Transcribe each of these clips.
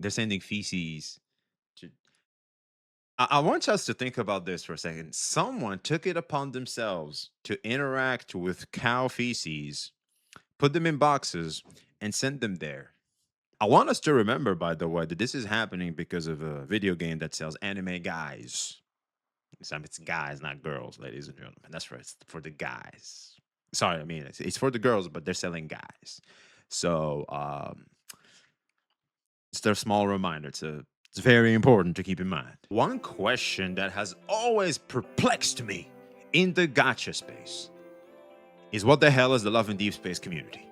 They're sending feces to. I want us to think about this for a second. Someone took it upon themselves to interact with cow feces, put them in boxes, and send them there. I want us to remember, by the way, that this is happening because of a video game that sells anime guys. It's guys, not girls, ladies and gentlemen. That's right. It's for the guys. Sorry, I mean it's for the girls, but they're selling guys. So it's a small reminder to it's very important to keep in mind. One question that has always perplexed me in the gacha space is what the hell is the Love and Deepspace community?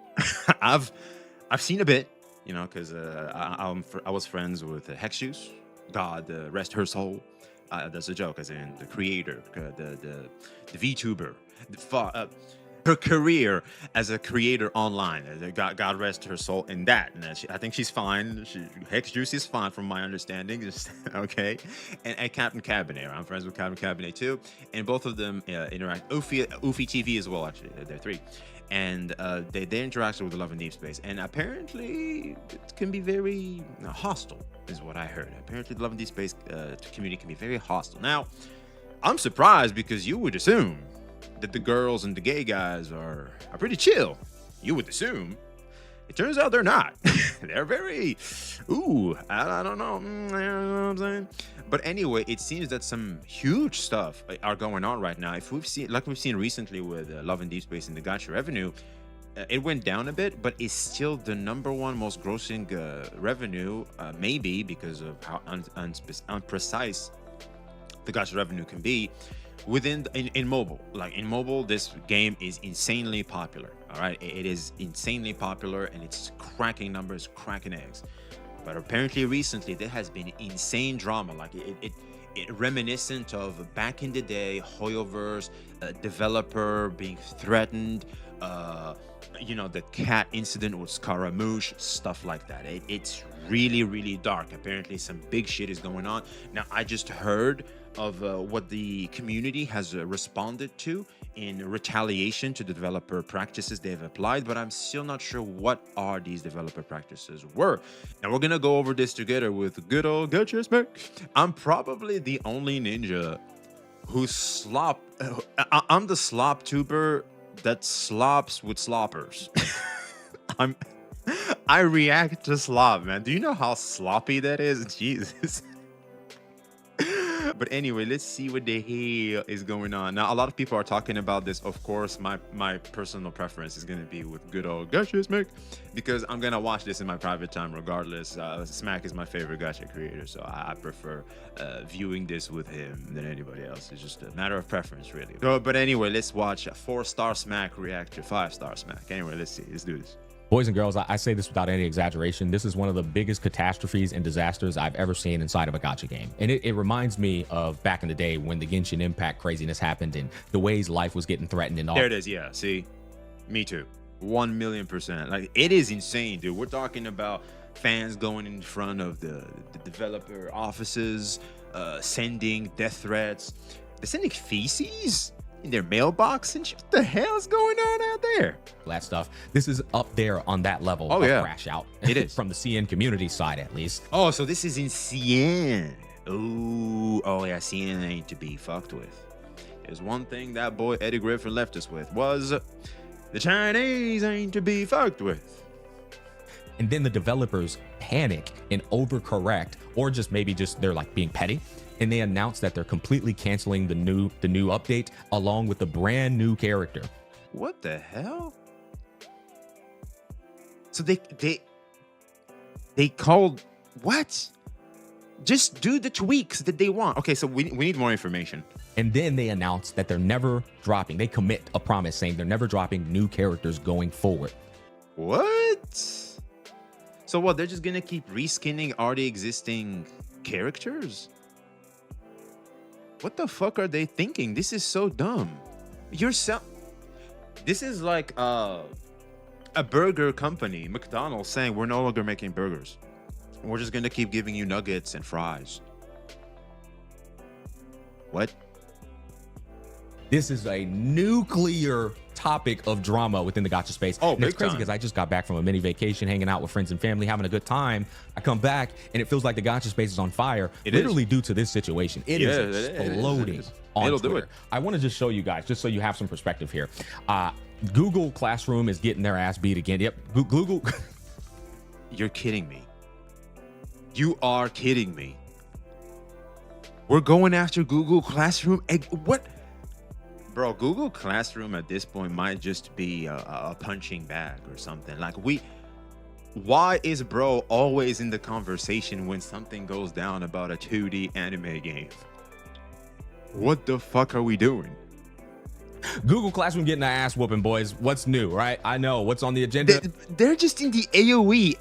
I've I've seen a bit, you know, because I was friends with Hex Juice, God rest her soul. That's a joke, as in the creator, the VTuber, her career as a creator online. God rest her soul in that. And I think she's fine. Hex Juice is fine from my understanding. Just okay. And Captain Cabinet. I'm friends with Captain Cabinet too. And both of them interact. Ufi TV as well, actually. They're three. And they interact with the Love and Deepspace. And apparently it can be very hostile, is what I heard. Apparently the Love and Deepspace community can be very hostile. Now, I'm surprised because you would assume that the girls and the gay guys are pretty chill. You would assume. It turns out they're not. They're very, I don't know. You know what I'm saying? But anyway, it seems that some huge stuff are going on right now. If we've seen, like we've seen recently with Love and Deepspace and the Gacha revenue, it went down a bit, but it's still the #1 most grossing revenue, maybe because of how unprecise the Gacha revenue can be in mobile. Like in mobile, this game is insanely popular. All right, it is insanely popular, and it's cracking numbers, cracking eggs. But apparently, recently there has been insane drama. Like it reminiscent of back in the day, Hoyoverse, developer being threatened. You know, the cat incident with Scaramouche, stuff like that. It's really, really dark. Apparently, some big shit is going on. Now, I just heard of what the community has responded to in retaliation to the developer practices they've applied, but I'm still not sure what are these developer practices were. And we're gonna go over this together with good old Gacha Smack. I'm probably the only ninja who I'm the slop tuber that slops with sloppers. I'm I react to slop, man. Do you know how sloppy that is? Jesus. But anyway, let's see what the hell is going on. Now, a lot of people are talking about this. Of course, my personal preference is going to be with good old Gacha Smack, because I'm going to watch this in my private time regardless. Smack is my favorite Gacha creator, so I prefer viewing this with him than anybody else. It's just a matter of preference, really. So, but anyway, let's watch a 4-star Smack react to 5-star Smack. Anyway, let's see. Let's do this. Boys and girls, I say this without any exaggeration. This is one of the biggest catastrophes and disasters I've ever seen inside of a gacha game. And it reminds me of back in the day when the Genshin Impact craziness happened and the ways life was getting threatened and all. There it is. Yeah. See, me too. 1,000,000%. Like, it is insane, dude. We're talking about fans going in front of the developer offices, sending death threats. They're sending feces in their mailbox and shit. What the hell is going on out there? That stuff. This is up there on that level of crash out. It is. From the CN community side, at least. Oh, so this is in CN. Ooh, oh yeah, CN ain't to be fucked with. There's one thing that boy Eddie Griffin left us with was the Chinese ain't to be fucked with. And then the developers panic and overcorrect, or maybe they're like being petty, and they announce that they're completely canceling the new update along with the brand new character. What the hell? So they called what? Just do the tweaks that they want. Okay, so we need more information. And then they announce that they're never dropping. They commit a promise saying they're never dropping new characters going forward. What? So what? They're just gonna keep reskinning already existing characters? What the fuck are they thinking? This is so dumb. This is like a burger company, McDonald's, saying we're no longer making burgers. We're just gonna keep giving you nuggets and fries. What? This is a nuclear topic of drama within the gacha space. Oh, and it's big crazy time. because I just got back from a mini vacation, hanging out with friends and family, having a good time. I come back and it feels like the gacha space is on fire, literally due to this situation. It is exploding on It'll Twitter. do it. I want to just show you guys, just so you have some perspective here. Google Classroom is getting their ass beat again. Yep, Google. You're kidding me. You are kidding me. We're going after Google Classroom. What? Bro, Google Classroom at this point might just be a punching bag or something. Like why is bro always in the conversation when something goes down about a 2D anime game? What the fuck are we doing? Google Classroom getting an ass whooping, boys. What's new, right? I know what's on the agenda. They're just in the AoE.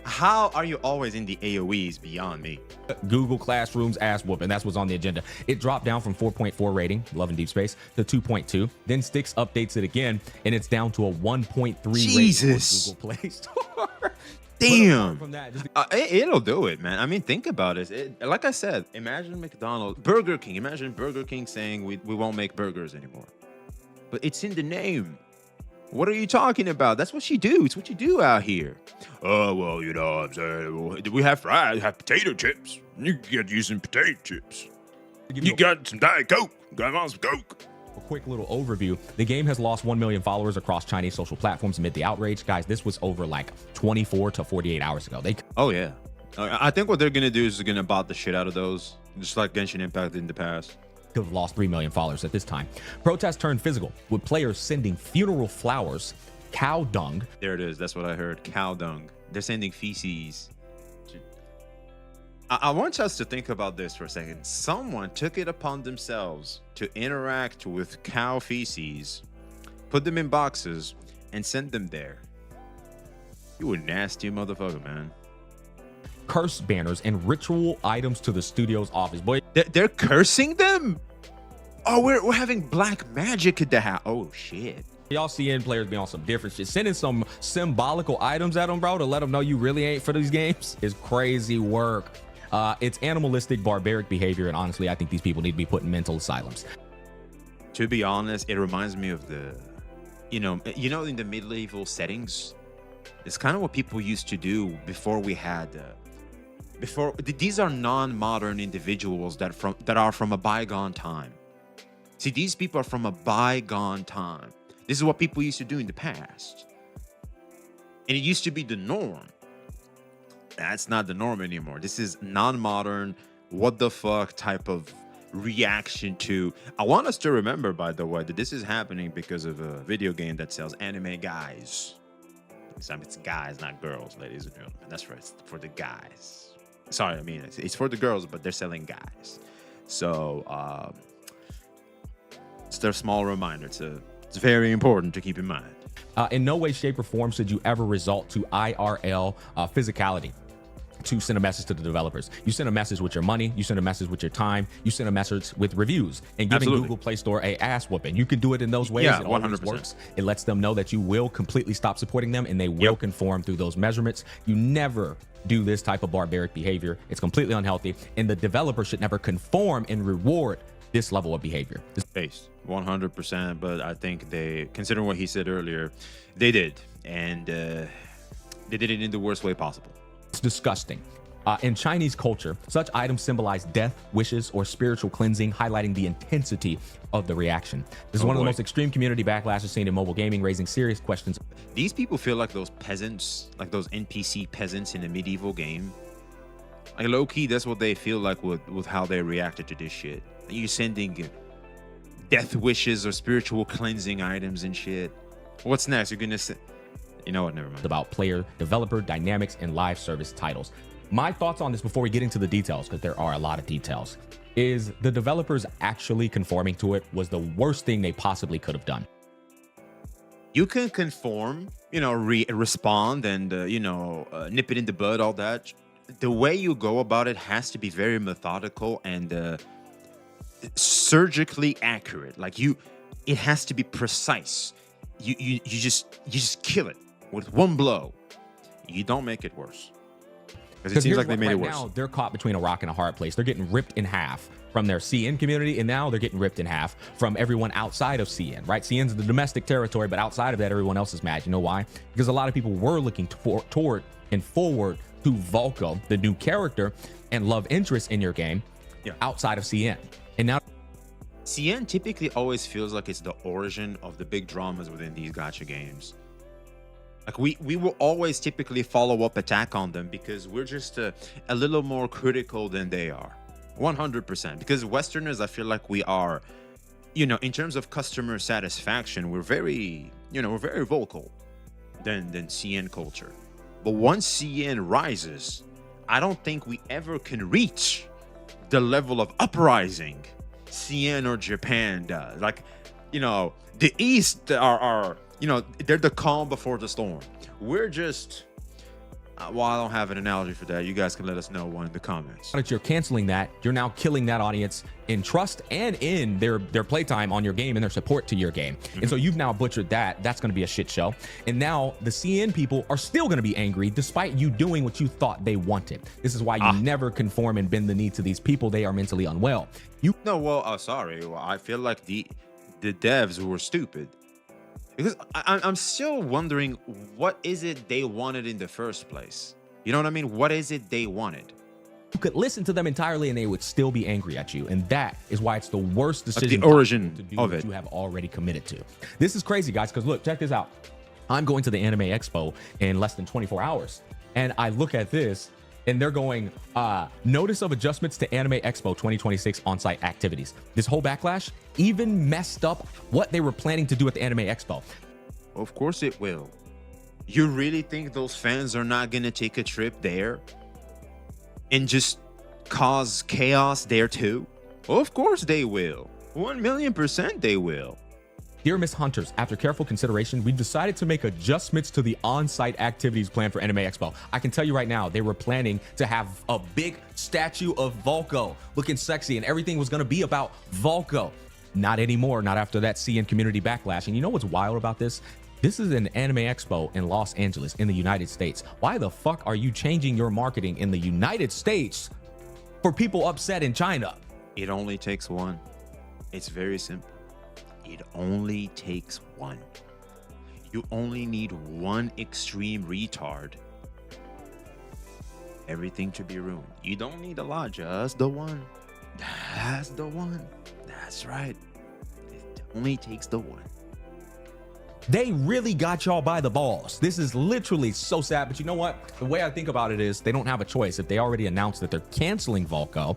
How are you always in the AoEs beyond me? Google Classroom's ass whooping. That's what's on the agenda. It dropped down from 4.4 rating, Love and Deepspace, to 2.2. Then Styx updates it again, and it's down to a 1.3 Jesus. rating on Google Play Store. Damn. From that, It'll do it, man. I mean, think about it. Like I said, imagine McDonald's, Burger King. Imagine Burger King saying we won't make burgers anymore. But it's in the name. What are you talking about? That's what you do. It's what you do out here. Oh, well, you know what I'm saying. We have fries, have potato chips. You can get you some potato chips. You got some Diet Coke. Got some Coke. a quick little overview. The game has lost 1 million followers across Chinese social platforms amid the outrage. Guys, this was over like 24 to 48 hours ago. Oh, yeah. I think what they're going to do is they're going to bot the shit out of those, just like Genshin Impact did in the past. Could have lost 3 million followers at this time. Protests turned physical, with players sending funeral flowers, cow dung. There it is. That's what I heard. Cow dung. They're sending feces. I want us to think about this for a second. Someone took it upon themselves to interact with cow feces, put them in boxes, and send them there. You a nasty motherfucker, man. Curse banners and ritual items to the studio's office. Boy, They're cursing them? Oh, we're having black magic at the house. Oh, shit. y'all seeing players be on some different shit. Sending some symbolical items at them, bro, to let them know you really ain't for these games is crazy work. It's animalistic, barbaric behavior, and honestly, I think these people need to be put in mental asylums. To be honest, it reminds me of the, in the medieval settings, it's kind of what people used to do before we had, these are non-modern individuals that are from a bygone time. See, these people are from a bygone time. This is what people used to do in the past. And it used to be the norm. That's not the norm anymore. This is non-modern, what the fuck type of reaction to. I want us to remember, by the way, that this is happening because of a video game that sells anime guys. It's guys, not girls, ladies and gentlemen. That's right, it's for the guys. Sorry, I mean, it's for the girls, but they're selling guys. So, it's their small reminder. It's very important to keep in mind. In no way, shape, or form should you ever resort to IRL physicality to send a message to the developers. You send a message with your money, you send a message with your time, you send a message with reviews, and giving Google Play Store a ass whooping. You can do it in those ways. Yeah, it 100%. works. It lets them know that you will completely stop supporting them and they will conform through those measurements. You never do this type of barbaric behavior. It's completely unhealthy, and the developer should never conform and reward this level of behavior. Based 100%, but I think they, considering what he said earlier, they did, and they did it in the worst way possible. It's disgusting. In Chinese culture, such items symbolize death, wishes, or spiritual cleansing, highlighting the intensity of the reaction. This is one of the most extreme community backlashes seen in mobile gaming, raising serious questions. These people feel like those peasants, like those NPC peasants in a medieval game. Like low-key, that's what they feel like with how they reacted to this shit. You're sending death wishes or spiritual cleansing items and shit. What's next? You're gonna say, you know what? Never mind. About player, developer, dynamics, and live service titles. My thoughts on this before we get into the details, because there are a lot of details, is the developers actually conforming to it was the worst thing they possibly could have done. You can conform, respond and, nip it in the bud, all that. The way you go about it has to be very methodical and surgically accurate. Like it has to be precise. You just kill it with one blow. You don't make it worse. Because it seems like they made it right worse. now, they're caught between a rock and a hard place. They're getting ripped in half from their CN community, and now they're getting ripped in half from everyone outside of CN, right? CN's the domestic territory, but outside of that, everyone else is mad. You know why? Because a lot of people were looking toward and forward to Volko, the new character and love interest in your game, outside of CN. And now CN typically always feels like it's the origin of the big dramas within these gacha games. Like we will always typically follow up attack on them because we're just a little more critical than they are. 100%. Because Westerners, I feel like we are, in terms of customer satisfaction, we're very vocal than CN culture. But once CN rises, I don't think we ever can reach the level of uprising CN or Japan does. Like, the East are they're the calm before the storm. We're just, well, I don't have an analogy for that. You guys can let us know in the comments. that you're canceling that, you're now killing that audience in trust and in their playtime on your game and their support to your game. And so you've now butchered that. That's going to be a shit show. And now the CN people are still going to be angry despite you doing what you thought they wanted. This is why you never conform and bend the knee to these people. They are mentally unwell. Sorry. Well, I feel like the devs were stupid. Because I'm still wondering, what is it they wanted in the first place? You know what I mean? What is it they wanted? You could listen to them entirely and they would still be angry at you. And that is why it's the worst decision the origin to do of what it you have already committed to. This is crazy, guys, because look, check this out. I'm going to the Anime Expo in less than 24 hours. And I look at this and they're going, notice of adjustments to Anime Expo 2026 on-site activities. This whole backlash even messed up what they were planning to do at the Anime Expo. Of course it will. You really think those fans are not going to take a trip there and just cause chaos there too? Of course they will. 1,000,000% they will. Dear Miss Hunters, after careful consideration, we've decided to make adjustments to the on-site activities planned for Anime Expo. I can tell you right now, they were planning to have a big statue of Volko looking sexy and everything was going to be about Volko. Not anymore, not after that CN community backlash. And you know what's wild about this? This is an Anime Expo in Los Angeles in the United States. Why the fuck are you changing your marketing in the United States for people upset in China? It only takes one. It's very simple. It only takes one. You only need one extreme retard. Everything to be ruined. You don't need a lot, just the one. That's the one. That's right. It only takes the one. They really got y'all by the balls. This is literally so sad, but you know what? The way I think about it is they don't have a choice. If they already announced that they're canceling Volko,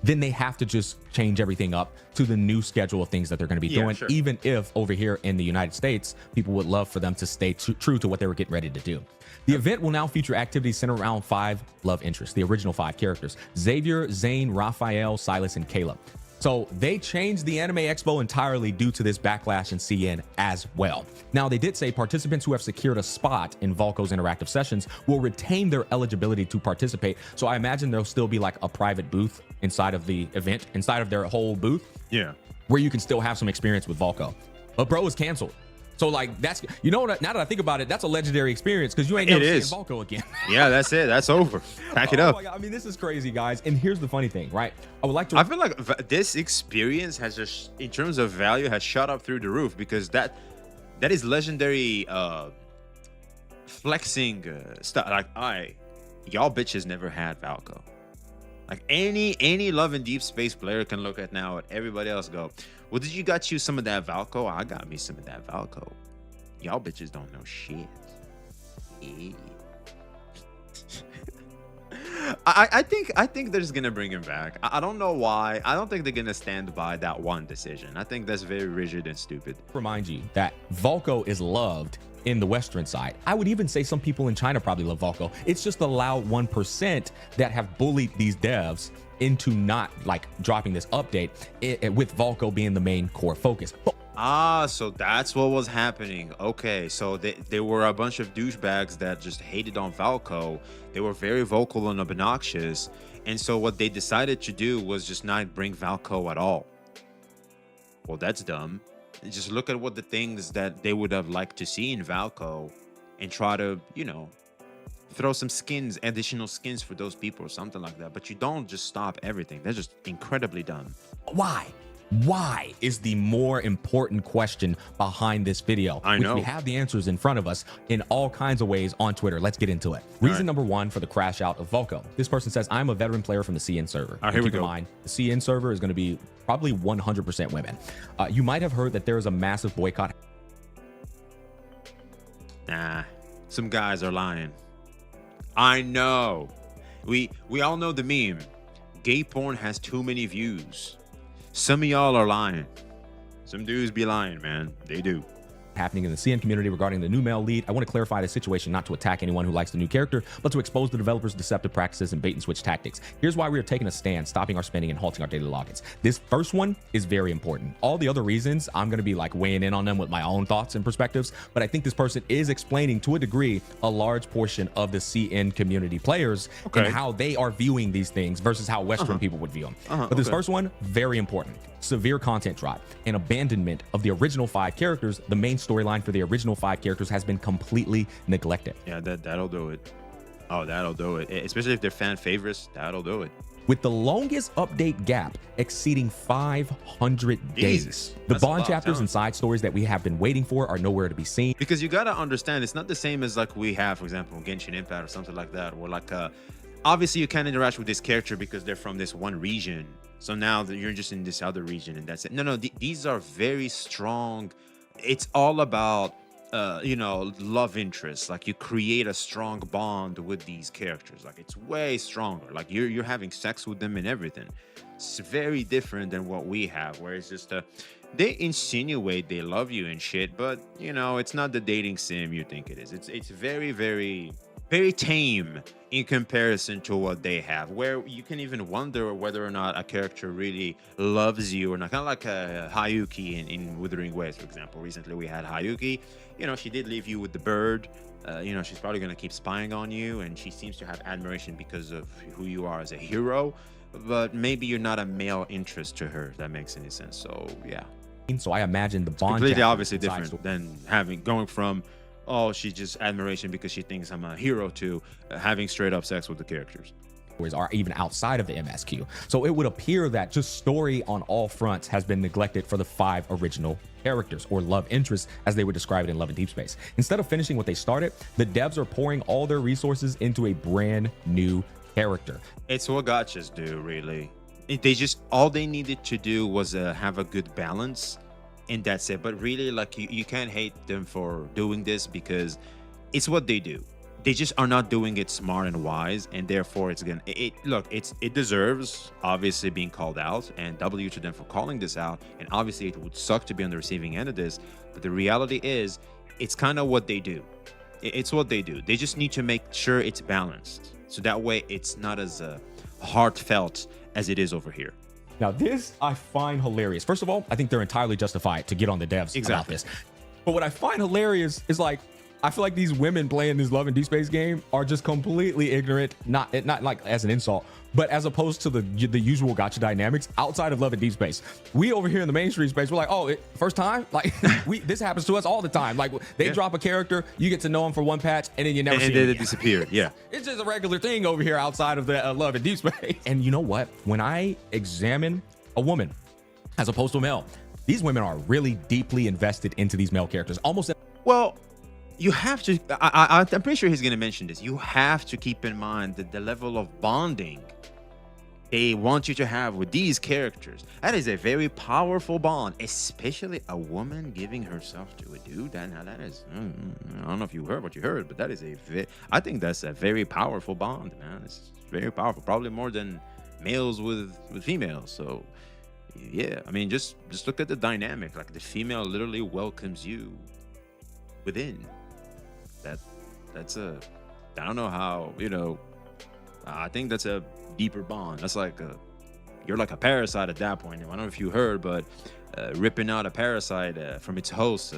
then they have to just change everything up to the new schedule of things that they're going to be doing, sure. even if over here in the United States, people would love for them to stay true to what they were getting ready to do. The event will now feature activities centered around 5 love interests, the original 5 characters: Xavier, Zane, Raphael, Silas, and Caleb. So they changed the Anime Expo entirely due to this backlash in CN as well. Now, they did say participants who have secured a spot in Volko's interactive sessions will retain their eligibility to participate. So I imagine there'll still be like a private booth inside of the event, inside of their whole booth. Yeah. Where you can still have some experience with Volko. But bro, is canceled. So like that's, you know what, now that I think about it, that's a legendary experience because you ain't never seeing Volko again. Yeah, that's it. That's over. Pack it up. My God. I mean, this is crazy, guys. And here's the funny thing, right? I feel like this experience has just, in terms of value, has shot up through the roof because that is legendary flexing stuff. Like, y'all bitches never had Valko. Like any Love and Deepspace player can look at now at everybody else go, well, did you got you some of that Valko? I got me some of that Valko. Y'all bitches don't know shit. Yeah. I think they're just gonna bring him back. I don't know why. I don't think they're gonna stand by that one decision. I think that's very rigid and stupid. Remind you that Volko is loved in the Western side. I would even say some people in China probably love Volko. It's just the loud 1% that have bullied these devs into not like dropping this update with Volko being the main core focus. So that's what was happening. Okay, so they were a bunch of douchebags that just hated on Valko. They were very vocal and obnoxious. And so what they decided to do was just not bring Valko at all. Well, that's dumb. Just look at what the things that they would have liked to see in Valko and try to, throw some skins, additional skins for those people or something like that. But you don't just stop everything. That's just incredibly dumb. Why is the more important question behind this video. I know. We have the answers in front of us in all kinds of ways on Twitter. Let's get into it. Reason number one for the crash out of Volko. This person says, I'm a veteran player from the CN server. All right, here we Keep in go. mind, the CN server is going to be probably 100% women. You might have heard that there is a massive boycott. Nah, some guys are lying. I know. We all know the meme. Gay porn has too many views. Some of y'all are lying. Some dudes be lying, man. They do. Happening in the CN community regarding the new male lead. I want to clarify the situation not to attack anyone who likes the new character, but to expose the developers' deceptive practices and bait and switch tactics. Here's why we are taking a stand, stopping our spending and halting our daily logins. This first one is very important. All the other reasons, I'm going to be like weighing in on them with my own thoughts and perspectives, but I think this person is explaining to a degree a large portion of the CN community players and how they are viewing these things versus how Western people would view them. But this first one, very important. Severe content drop and abandonment of the original 5 characters. The main storyline for the original 5 characters has been completely neglected. Yeah, that'll do it. Oh, that'll do it. Especially if they're fan favorites, that'll do it. With the longest update gap exceeding 500 days. The bond chapters and side stories that we have been waiting for are nowhere to be seen. Because you gotta understand, it's not the same as like we have, for example, Genshin Impact or something like that, where like obviously you can't interact with this character because they're from this one region. So now that you're just in this other region and that's it. No, these are very strong. It's all about, you know, love interest. Like you create a strong bond with these characters. Like it's way stronger. Like you're having sex with them and everything. It's very different than what we have, where it's just they insinuate they love you and shit, but you know, it's not the dating sim you think it is. It's very, very, very tame in comparison to what they have, where you can even wonder whether or not a character really loves you or not. Kind of like Hayuki in Wuthering Waves, for example. Recently we had Hayuki. You know, she did leave you with the bird. You know, she's probably going to keep spying on you, and she seems to have admiration because of who you are as a hero, but maybe you're not a male interest to her, if that makes any sense. So yeah, so I imagine the bond completely obviously different than going from, oh, she's just admiration because she thinks I'm a hero, to having straight up sex with the characters. Are even outside of the MSQ. So it would appear that just story on all fronts has been neglected for the 5 original characters, or love interests as they would describe it in Love and Deepspace. Instead of finishing what they started, the devs are pouring all their resources into a brand new character. It's what gachas do, really. They just, all they needed to do was have a good balance, and that's it. But really, like, you can't hate them for doing this because it's what they do. They just are not doing it smart and wise, and therefore it's gonna it deserves obviously being called out, and W to them for calling this out. And obviously it would suck to be on the receiving end of this, but the reality is it's kind of what they do. It's what they do. They just need to make sure it's balanced, so that way it's not as heartfelt as it is over here. Now this I find hilarious. First of all, I think they're entirely justified to get on the devs about this. But what I find hilarious is, like, I feel like these women playing this Love and Deepspace game are just completely ignorant, not like as an insult, but as opposed to the usual gacha dynamics outside of Love and Deepspace. We over here in the mainstream space, we're like, oh, first time? Like, this happens to us all the time. Like, they drop a character, you get to know them for one patch, and then you never see them then again. they disappear. Yeah. It's just a regular thing over here outside of the Love and Deepspace. And you know what? When I examine a woman as opposed to a male, these women are really deeply invested into these male characters. Almost. Well, you have to, I'm pretty sure he's going to mention this. You have to keep in mind that the level of bonding they want you to have with these characters, that is a very powerful bond, especially a woman giving herself to a dude. That is, I don't know if you heard what you heard, but that is I think that's a very powerful bond, man. It's very powerful, probably more than males with females. So yeah, I mean, just look at the dynamic. Like, the female literally welcomes you within. That's I don't know how, you know, I think that's a deeper bond. That's like you're like a parasite at that point. I don't know if you heard, but ripping out a parasite from its host,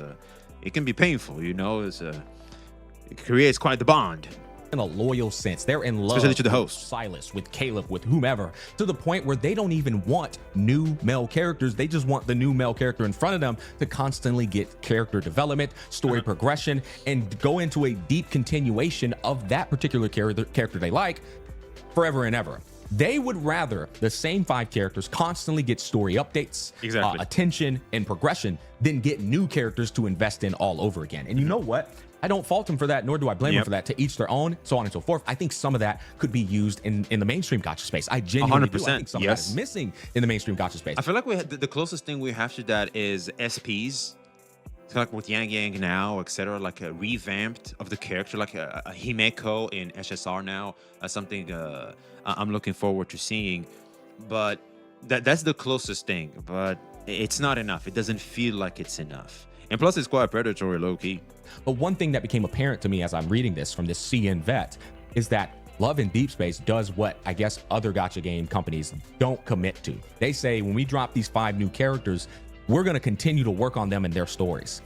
it can be painful, you know. It creates quite the bond. in a loyal sense. They're in love Especially to the with host. Silas, with Caleb, with whomever, to the point where they don't even want new male characters. They just want the new male character in front of them to constantly get character development, story progression, and go into a deep continuation of that particular character they like forever and ever. They would rather the same 5 characters constantly get story updates, attention, and progression than get new characters to invest in all over again. And you know what? I don't fault them for that, nor do I blame them for that. To each their own, so on and so forth. I think some of that could be used in the mainstream gacha space. I genuinely 100%, do. I think some of that is missing in the mainstream gacha space. I feel like the closest thing we have to that is SPs. It's like with Yang Yang now, etc. Like a revamped of the character, like a Himeko in SSR now. Something I'm looking forward to seeing. But that's the closest thing. But it's not enough. It doesn't feel like it's enough. And plus, it's quite predatory, low key. But one thing that became apparent to me as I'm reading this from this CN vet is that Love and Deepspace does what I guess other gacha game companies don't commit to. They say, when we drop these 5 new characters, we're going to continue to work on them and their stories.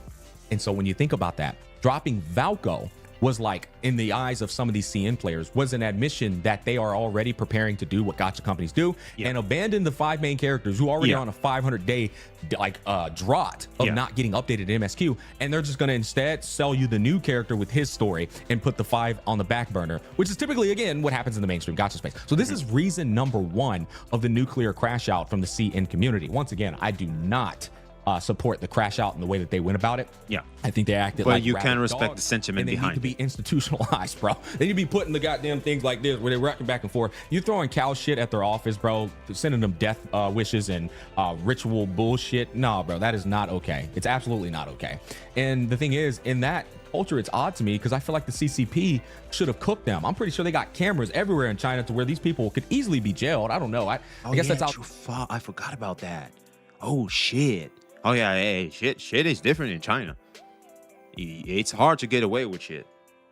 And so when you think about that, dropping Valko was like, in the eyes of some of these CN players, was an admission that they are already preparing to do what gacha companies do and abandon the 5 main characters who are already on a 500-day drought of not getting updated in MSQ, and they're just going to instead sell you the new character with his story and put the 5 on the back burner, which is typically, again, what happens in the mainstream gacha space. So this is reason number 1 of the nuclear crash out from the CN community. Once again, I do not support the crash out and the way that they went about it. I think they acted like you can respect the sentiment behind it. They need to be institutionalized, bro. They need to be putting the goddamn things like this where they're rocking back and forth. You're throwing cow shit at their office, bro, sending them death wishes and ritual bullshit. No, bro, that is not okay. It's absolutely not okay. And the thing is, in that culture, it's odd to me because I feel like the CCP should have cooked them. I'm pretty sure they got cameras everywhere in China to where these people could easily be jailed. I don't know. I guess that's out. I forgot about that. Oh, shit. Oh yeah, hey, shit is different in China. It's hard to get away with shit.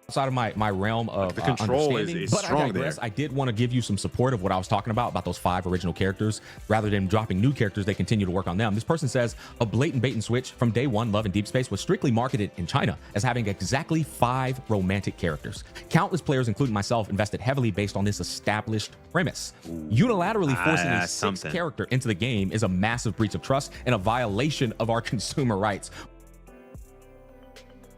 Outside of my realm of the control is but strong I digress. I did want to give you some support of what I was talking about those 5 original characters. Rather than dropping new characters, they continue to work on them. This person says, a blatant bait and switch from day 1, Love and Deepspace was strictly marketed in China as having exactly 5 romantic characters. Countless players, including myself, invested heavily based on this established premise. Unilaterally forcing a 6th character into the game is a massive breach of trust and a violation of our consumer rights.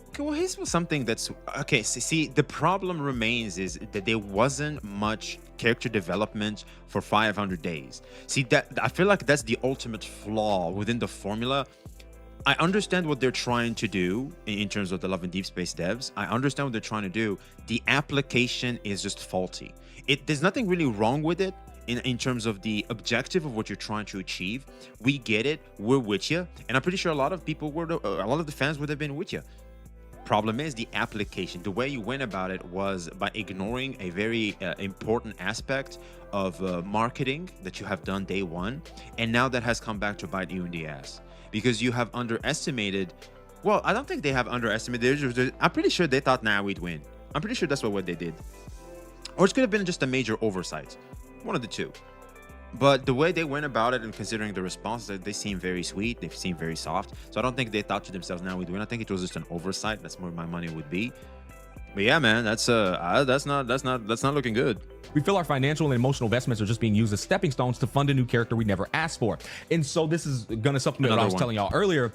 Okay, well, here's something that's okay. See, the problem remains is that there wasn't much character development for 500 days. See, that I feel like that's the ultimate flaw within the formula. I understand what they're trying to do in terms of the Love and Deepspace devs. I understand what they're trying to do. The application is just faulty. There's nothing really wrong with it in terms of the objective of what you're trying to achieve. We get it. We're with you, and I'm pretty sure a lot of people a lot of the fans would have been with you. Problem is the application. The way you went about it was by ignoring a very important aspect of marketing that you have done day 1, and now that has come back to bite you in the ass because you have underestimated. Well, I don't think they have underestimated. I'm pretty sure they thought, nah, we'd win. I'm pretty sure that's what they did, or it could have been just a major oversight, one of the two. But the way they went about it and considering the response, they seem very sweet. They seem very soft. So I don't think they thought to themselves, now we win. I think it was just an oversight. That's where my money would be. But yeah, man, that's not looking good. We feel our financial and emotional investments are just being used as stepping stones to fund a new character we never asked for. And so this is gonna supplement what I was telling y'all earlier.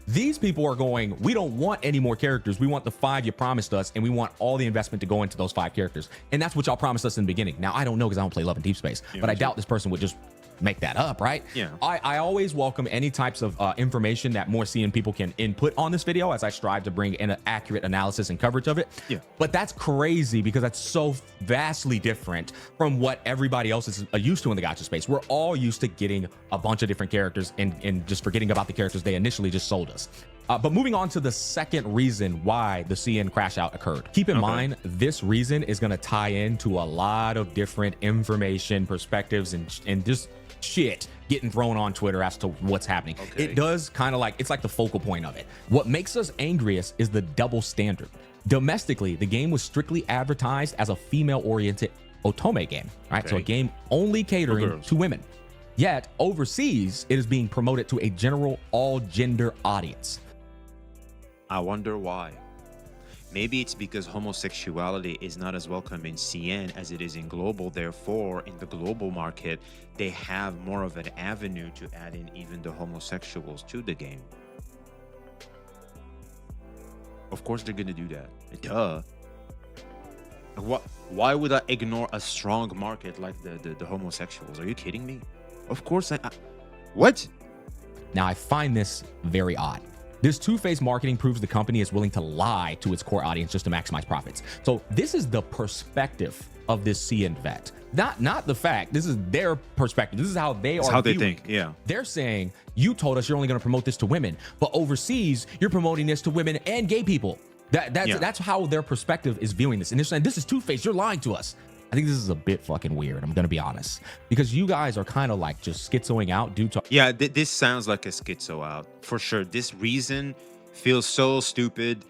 These people are going, we don't want any more characters. We want the 5 you promised us, and we want all the investment to go into those 5 characters. And that's what y'all promised us in the beginning. Now, I don't know because I don't play Love and Deepspace, but I doubt this person would just make that up, right? Yeah. I always welcome any types of information that more CN people can input on this video as I strive to bring an accurate analysis and coverage of it. Yeah. But that's crazy because that's so vastly different from what everybody else is used to in the gacha space. We're all used to getting a bunch of different characters and just forgetting about the characters they initially just sold us. But moving on to the second reason why the CN crash out occurred. Keep in mind, this reason is going to tie into a lot of different information, perspectives, and just shit getting thrown on Twitter as to what's happening. It does kind of like, it's like the focal point of it. What makes us angriest is the double standard. Domestically, the game was strictly advertised as a female-oriented otome game, right? So a game only catering to women. Yet, overseas, it is being promoted to a general all-gender audience. I wonder why. Maybe it's because homosexuality is not as welcome in CN as it is in global. Therefore, in the global market, they have more of an avenue to add in even the homosexuals to the game. Of course, they're gonna do that. Duh. What? Why would I ignore a strong market like the homosexuals? Are you kidding me? Of course I what? Now, I find this very odd. This two-faced marketing proves the company is willing to lie to its core audience just to maximize profits. So this is the perspective of this CN vet, not the fact. This is their perspective. This is how they are. How they think. Yeah. They're saying, you told us you're only going to promote this to women, but overseas you're promoting this to women and gay people. That's how their perspective is viewing this. And they're saying, this is two-faced. You're lying to us. I think this is a bit fucking weird. I'm going to be honest, because you guys are kind of like just schizoing out due to. Yeah, this sounds like a schizo out for sure. This reason feels so stupid.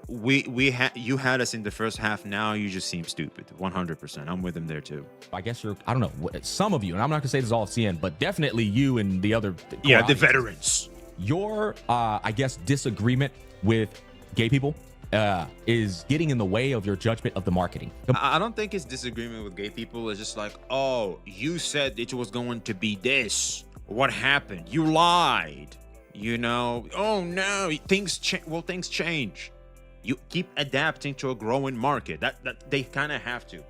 You had us in the first half. Now you just seem stupid. 100%. I'm with him there too. I guess I don't know, some of you, and I'm not going to say this is all CN, but definitely you and the other. Yeah, the veterans. Your, I guess, disagreement with gay people is getting in the way of your judgment of the marketing. I don't think it's disagreement with gay people. It's just like, oh, you said it was going to be this. What happened? You lied. You know? Oh no, things change. Well, things change. You keep adapting to a growing market. That they kind of have to.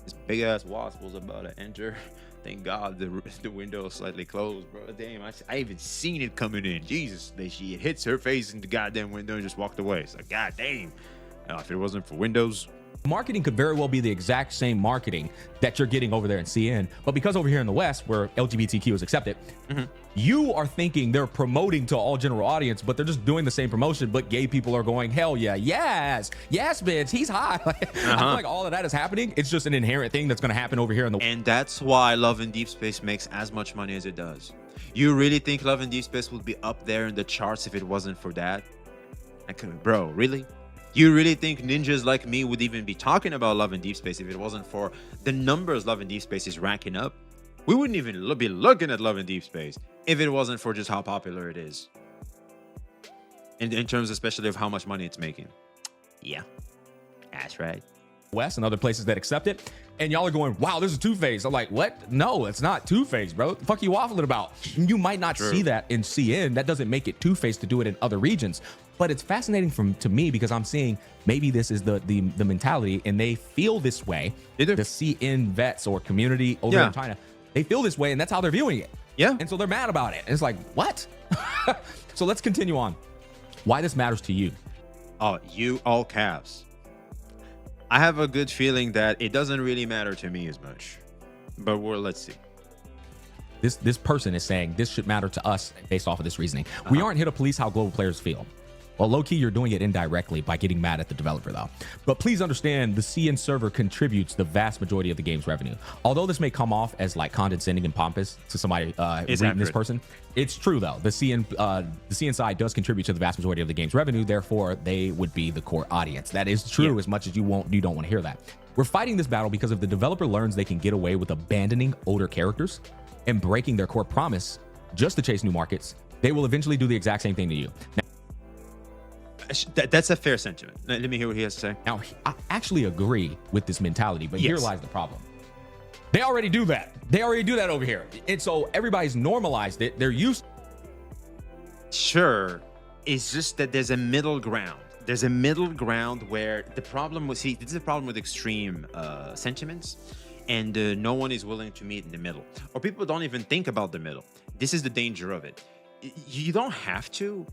This big ass wasp was about to enter. Thank God the window is slightly closed, bro. Damn, I even seen it coming in. Jesus, she hits her face in the goddamn window and just walked away. It's like, god damn. If it wasn't for windows. Marketing could very well be the exact same marketing that you're getting over there in CN, but because over here in the West, where LGBTQ is accepted, you are thinking they're promoting to all general audience, but they're just doing the same promotion, but gay people are going, hell yeah, yes, bitch, he's hot. I feel like all of that is happening. It's just an inherent thing that's going to happen over here in the. And that's why Love and Deepspace makes as much money as it does. You really think Love and Deepspace would be up there in the charts if it wasn't for that? Bro, really? You really think ninjas like me would even be talking about Love and Deepspace if it wasn't for the numbers Love and Deepspace is racking up? We wouldn't even be looking at Love and Deepspace if it wasn't for just how popular it is. In terms especially of how much money it's making. Yeah, that's right. West and other places that accept it, and y'all are going, wow, this is two-faced. I'm like, what? No, it's not two-faced, bro. The fuck you waffling about? You might not see that in CN. That doesn't make it two-faced to do it in other regions. But it's fascinating to me because I'm seeing maybe this is the mentality, and they feel this way. Either. The CN vets or community over in China, they feel this way, and that's how they're viewing it. Yeah. And so they're mad about it. And it's like, what? So let's continue on. Why this matters to you? Oh, you all caps. I have a good feeling that it doesn't really matter to me as much. But let's see. This person is saying this should matter to us based off of this reasoning. We aren't here to police how global players feel. Well, low-key, you're doing it indirectly by getting mad at the developer, though. But please understand, the CN server contributes the vast majority of the game's revenue. Although this may come off as like condescending and pompous to somebody reading this person, it's true, though. The CN side does contribute to the vast majority of the game's revenue. Therefore, they would be the core audience. That is true, as much as you don't want to hear that. We're fighting this battle because if the developer learns they can get away with abandoning older characters and breaking their core promise just to chase new markets, they will eventually do the exact same thing to you. Now, that's a fair sentiment. Let me hear what he has to say. Now, I actually agree with this mentality, but here lies the problem. They already do that. They already do that over here. And so everybody's normalized it. They're used. Sure. It's just that there's a middle ground. There's a middle ground where the problem was, this is a problem with extreme sentiments, and no one is willing to meet in the middle. Or people don't even think about the middle. This is the danger of it. You don't have to.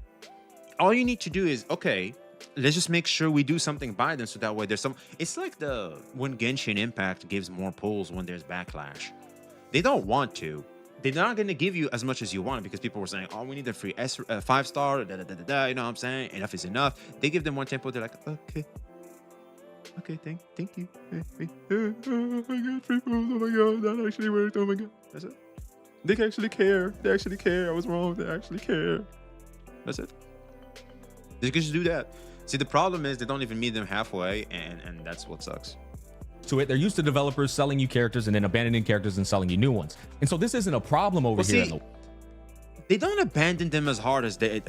All you need to do is, okay, let's just make sure we do something by them so that way there's some. It's like when Genshin Impact gives more pulls when there's backlash. They don't want to. They're not going to give you as much as you want because people were saying, oh, we need a free 5-star, you know what I'm saying? Enough is enough. They give them one tempo. They're like, okay, thank you. I got free pulls. Oh my God, that actually worked. Oh my God. That's it. They actually care. They actually care. I was wrong. They actually care. That's it. They can just do that. See, the problem is they don't even meet them halfway, and that's what sucks. To it, they're used to developers selling you characters and then abandoning characters and selling you new ones. And so this isn't a problem over here. they don't abandon them as hard as they.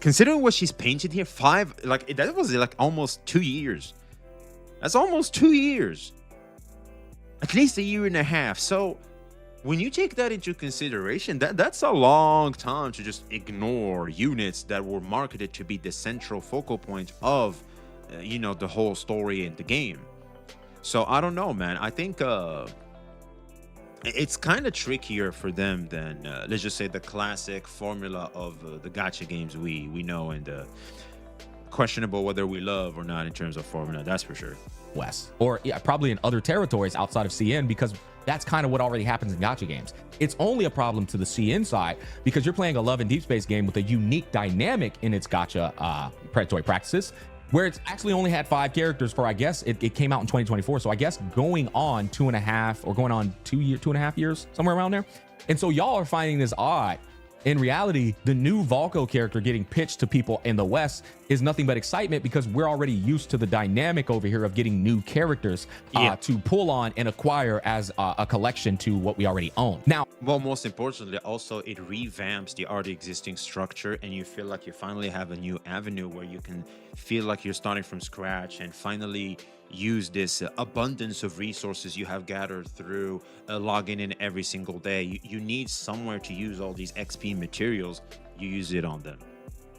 Considering what she's painted here, that was like almost 2 years. That's almost 2 years. At least a year and a half. So when you take that into consideration, that's a long time to just ignore units that were marketed to be the central focal point of, the whole story in the game. So I don't know, man. I think it's kind of trickier for them than let's just say the classic formula of the gacha games we know, and questionable whether we love or not in terms of formula. That's for sure. West, or probably in other territories outside of CN, because that's kind of what already happens in gacha games. It's only a problem to the CN side because you're playing a Love and Deepspace game with a unique dynamic in its gacha predatory practices, where it's actually only had 5 characters for, I guess it came out in 2024, so I guess going on 2.5 or going on 2.5 years, somewhere around there. And so y'all are finding this odd. In reality, the new Valko character getting pitched to people in the West is nothing but excitement, because we're already used to the dynamic over here of getting new characters to pull on and acquire as a collection to what we already own. Now, well, most importantly, also it revamps the already existing structure, and you feel like you finally have a new avenue where you can feel like you're starting from scratch and finally use this abundance of resources you have gathered through logging in every single day. You need somewhere to use all these XP materials. You use it on them.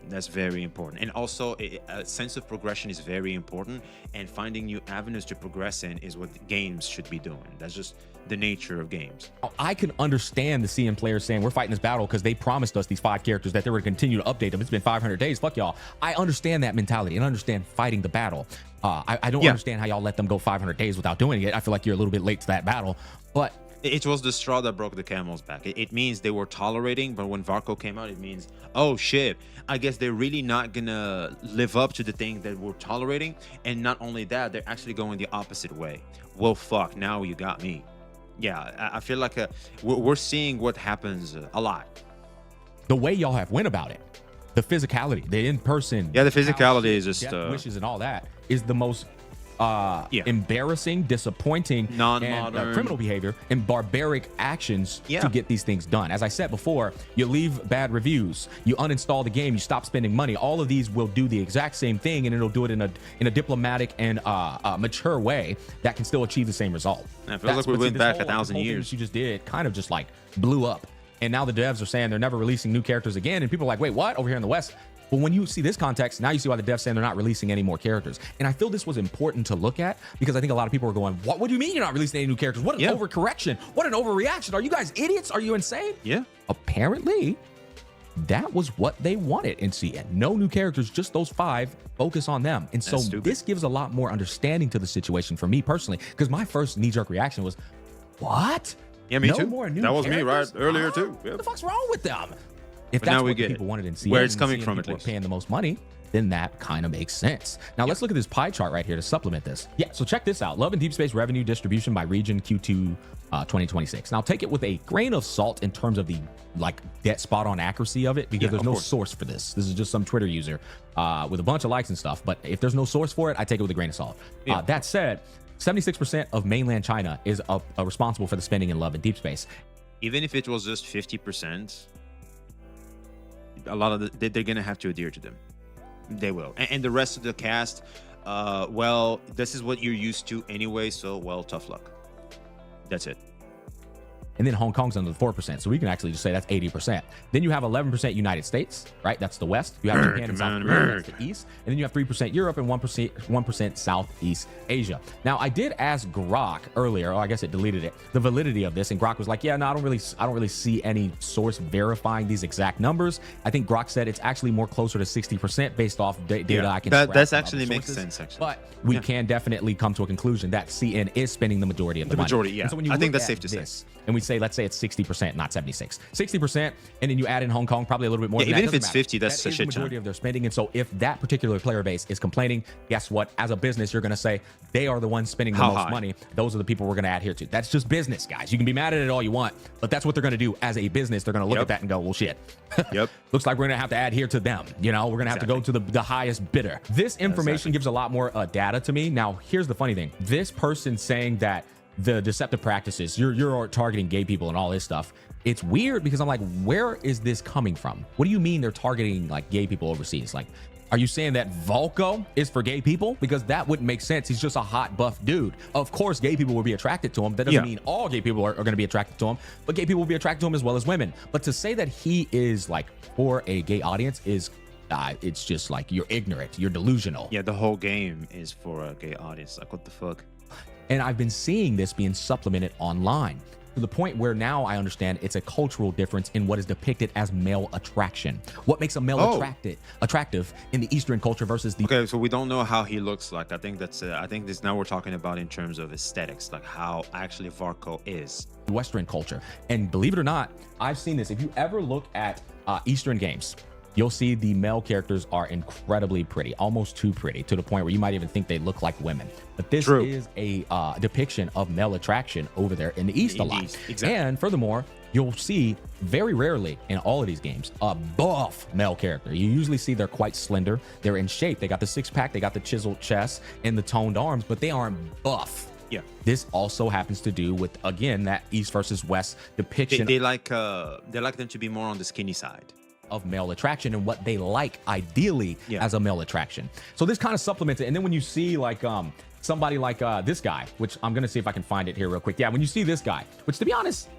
That's very important. And also a sense of progression is very important, and finding new avenues to progress in is what games should be doing. That's just the nature of games. I can understand the CN players saying we're fighting this battle because they promised us these 5 characters that they were going to continue to update them. It's been 500 days. Fuck y'all. I understand that mentality and understand fighting the battle. I don't understand how y'all let them go 500 days without doing it. I feel like you're a little bit late to that battle, but it was the straw that broke the camel's back. It means they were tolerating, but when Varco came out, it means, oh shit, I guess they're really not gonna live up to the thing that we're tolerating. And not only that, they're actually going the opposite way. Well, fuck, now you got me. Yeah, I feel like we're seeing what happens a lot. The way y'all have went about it, the physicality, the in-person, the physicality is just wishes and all that is the most embarrassing, disappointing, non-modern, and, criminal behavior and barbaric actions to get these things done. As I said before, you leave bad reviews, you uninstall the game, you stop spending money. All of these will do the exact same thing, and it'll do it in a diplomatic and mature way that can still achieve the same result. I feel like we went back 1,000 years. You just did kind of just like blew up, and now the devs are saying they're never releasing new characters again, and people are like, wait, what? Over here in the West. But when you see this context, now you see why the devs saying they're not releasing any more characters. And I feel this was important to look at, because I think a lot of people are going, what do you mean you're not releasing any new characters? What an overcorrection. What an overreaction. Are you guys idiots? Are you insane? Yeah. Apparently, that was what they wanted in CN. No new characters, just those 5. Focus on them. And so this gives a lot more understanding to the situation for me personally, because my first knee-jerk reaction was, what? Yeah, me too. More new that was characters? me right earlier too. Yep. What the fuck's wrong with them? If but that's now we what get people wanted in CN, where it's coming from, at people least are paying the most money, then that kind of makes sense. Now let's look at this pie chart right here to supplement this. Yeah, so check this out. Love and Deepspace revenue distribution by region Q2 2026. Now take it with a grain of salt in terms of the dead spot on accuracy of it, because there's no source for this. This is just some Twitter user with a bunch of likes and stuff. But if there's no source for it, I take it with a grain of salt. That said, 76% of mainland China is responsible for the spending in Love and Deepspace. Even if it was just 50%, a lot of they're gonna have to adhere to them. They will, and the rest of the cast, well, this is what you're used to anyway, so well, tough luck. That's it. And then Hong Kong's under the 4%, so we can actually just say that's 80%. Then you have 11% United States, right? That's the West. You have Japan and South Korea, that's the East. And then you have 3% Europe and 1% Southeast Asia. Now, I did ask Grok earlier, I guess it deleted it, the validity of this, and Grok was like, yeah, no, I don't really see any source verifying these exact numbers. I think Grok said it's actually more closer to 60% based off data I can. That actually makes sense, actually. But we can definitely come to a conclusion that CN is spending the majority of the money. Majority, yeah. So when you I think that's look safe to at say. And we say, let's say it's 60%, not 76, 60%, and then you add in Hong Kong, probably a little bit more. Even if it's 50, that's a shit majority of their spending. And so if that particular player base is complaining, guess what? As a business, you're going to say they are the ones spending the most money. Those are the people we're going to adhere to. That's just business, guys. You can be mad at it all you want, but that's what they're going to do as a business. They're going to look at that and go, well, shit. Looks like we're going to have to adhere to them. You know, we're going to have to go to the highest bidder. This information gives a lot more data to me. Now, here's the funny thing. This person saying that the deceptive practices. You're targeting gay people and all this stuff. It's weird because I'm like, where is this coming from? What do you mean they're targeting like gay people overseas? Like, are you saying that Volko is for gay people? Because that wouldn't make sense. He's just a hot buff dude. Of course, gay people will be attracted to him. That doesn't mean all gay people are going to be attracted to him, but gay people will be attracted to him as well as women. But to say that he is like for a gay audience is it's just like you're ignorant, you're delusional. Yeah, the whole game is for a gay audience. Like, what the fuck? And I've been seeing this being supplemented online to the point where now I understand it's a cultural difference in what is depicted as male attraction. What makes a male attractive in the Eastern culture versus the... Okay, so we don't know how he looks like. I think this now we're talking about in terms of aesthetics, like how actually Varko is. Western culture. And believe it or not, I've seen this. If you ever look at Eastern games, you'll see the male characters are incredibly pretty, almost too pretty, to the point where you might even think they look like women. But this is a depiction of male attraction over there in the East a lot. Exactly. And furthermore, you'll see very rarely in all of these games a buff male character. You usually see they're quite slender. They're in shape. They got the six-pack, they got the chiseled chest and the toned arms, but they aren't buff. Yeah. This also happens to do with, again, that East versus West depiction. They like them to be more on the skinny side of male attraction and what they like ideally as a male attraction. So this kind of supplements it. And then when you see like somebody like this guy, which I'm gonna see if I can find it here real quick. Yeah, when you see this guy, which to be honest,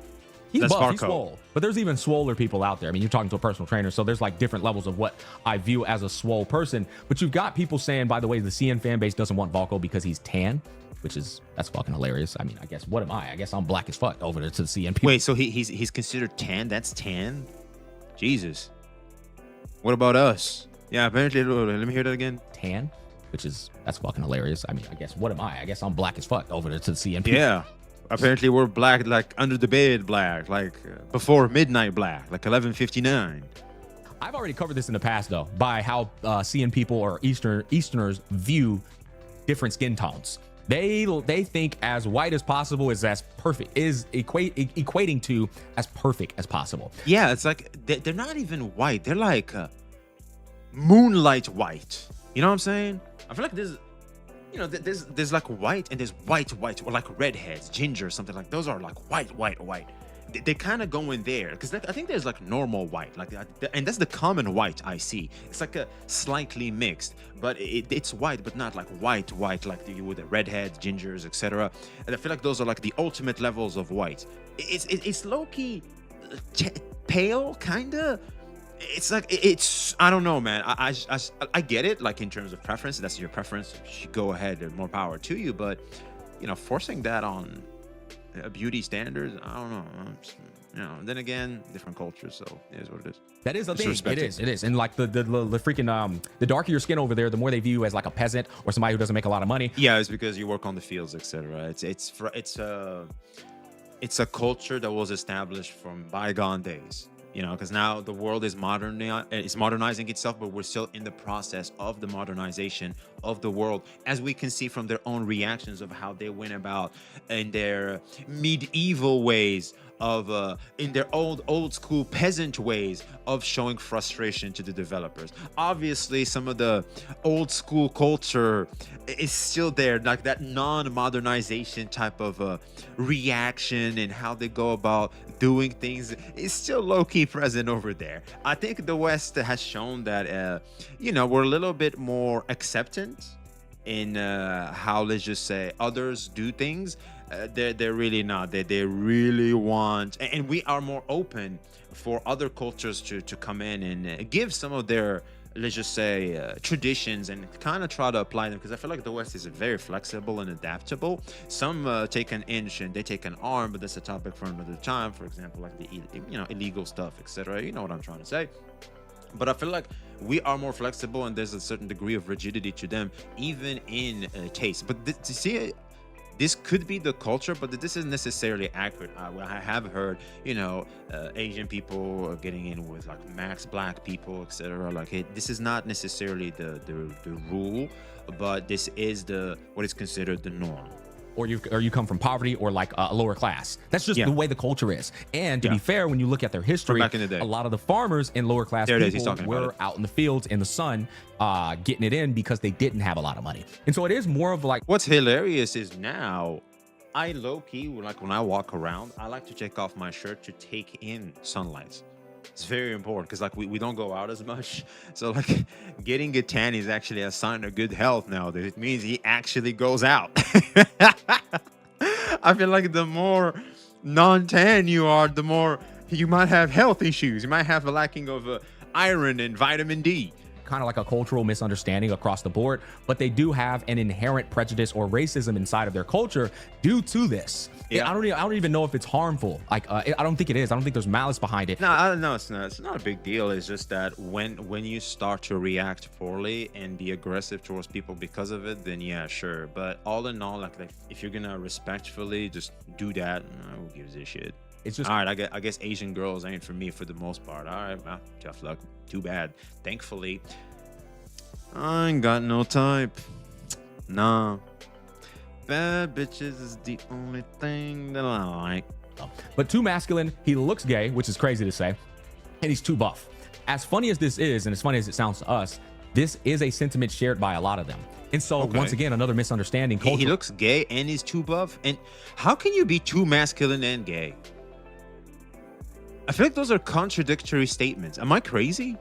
he's buff, he's swole. But there's even swoller people out there. I mean, you're talking to a personal trainer, so there's like different levels of what I view as a swole person. But you've got people saying, by the way, the CN fan base doesn't want Volko because he's tan, that's fucking hilarious. I mean, I guess, what am I? I guess I'm black as fuck over there to the CN people. Wait, so he's considered tan? That's tan? Jesus. What about us? Yeah, apparently, let me hear that again. Tan, that's fucking hilarious. I mean, I guess, what am I? I guess I'm black as fuck over there to the CN people. Yeah. Apparently we're black, like under the bed black, like before midnight black, like 11:59. I've already covered this in the past though, by how CN people or Easterners view different skin tones. They think as white as possible is as perfect, is equating to as perfect as possible. Yeah, it's like they're not even white. They're like moonlight white. You know what I'm saying? I feel like there's like white and there's white, or like redheads, ginger, something like those are like white. They kind of go in there because I think there's like normal white, like and that's the common white I see. It's like a slightly mixed, but it's white, but not like white like you would the redheads, gingers, etc. And I feel like those are like the ultimate levels of white. It's low-key pale, kinda. It's like I don't know, man. I get it, like in terms of preference. That's your preference. Go ahead, more power to you. But forcing that on beauty standards, I don't know. Then again, different cultures, so it is what it is. That is the thing. It is. And like the freaking the darker your skin over there, the more they view you as like a peasant or somebody who doesn't make a lot of money. Yeah, it's because you work on the fields, etc. It's a culture that was established from bygone days. Because now the world is modernizing itself, but we're still in the process of the modernization of the world, as we can see from their own reactions of how they went about in their medieval ways of in their old school peasant ways of showing frustration to the developers. Obviously, some of the old school culture is still there, like that non-modernization type of reaction and how they go about doing things is still low-key present over there. I think the West has shown that we're a little bit more acceptant in how, let's just say, others do things. They're really not. They really want, and we are more open for other cultures to come in and give some of their, let's just say, traditions and kind of try to apply them, because I feel like the West is very flexible and adaptable. Some take an inch and they take an arm, but that's a topic for another time. For example, like the illegal stuff, etc. You know what I'm trying to say. But I feel like we are more flexible, and there's a certain degree of rigidity to them, even in taste. But to see this could be the culture, but this isn't necessarily accurate. I have heard, Asian people getting in with like max black people, etc. Like this is not necessarily the rule, but this is what is considered the norm. Or you come from poverty or like a lower class. That's just the way the culture is. And to be fair, when you look at their history, back in the day, a lot of the farmers in lower class people were out in the fields in the sun getting it in because they didn't have a lot of money. And so it is more of like, what's hilarious is now I low key, like when I walk around, I like to take off my shirt to take in sunlight. It's very important because like we don't go out as much. So like getting a tan is actually a sign of good health nowadays. It means he actually goes out. I feel like the more non-tan you are, the more you might have health issues. You might have a lacking of iron and vitamin D. Kind of like a cultural misunderstanding across the board, but they do have an inherent prejudice or racism inside of their culture due to this. Yeah. I don't even know if it's harmful. Like, I don't think it is. I don't think there's malice behind it. No, I don't know. It's not a big deal. It's just that when you start to react poorly and be aggressive towards people because of it, then yeah, sure. But all in all, like if you're gonna respectfully just do that, who gives a shit? It's just all right. I guess Asian girls ain't for me for the most part. All right, well, tough luck. Too bad. Thankfully, I ain't got no type. Nah. Bad bitches is the only thing that I like. But too masculine, he looks gay, which is crazy to say, and he's too buff. As funny as this is, and as funny as it sounds to us, this is a sentiment shared by a lot of them. And so, once again, another misunderstanding. He looks gay and he's too buff. And how can you be too masculine and gay? I feel like those are contradictory statements. Am I crazy?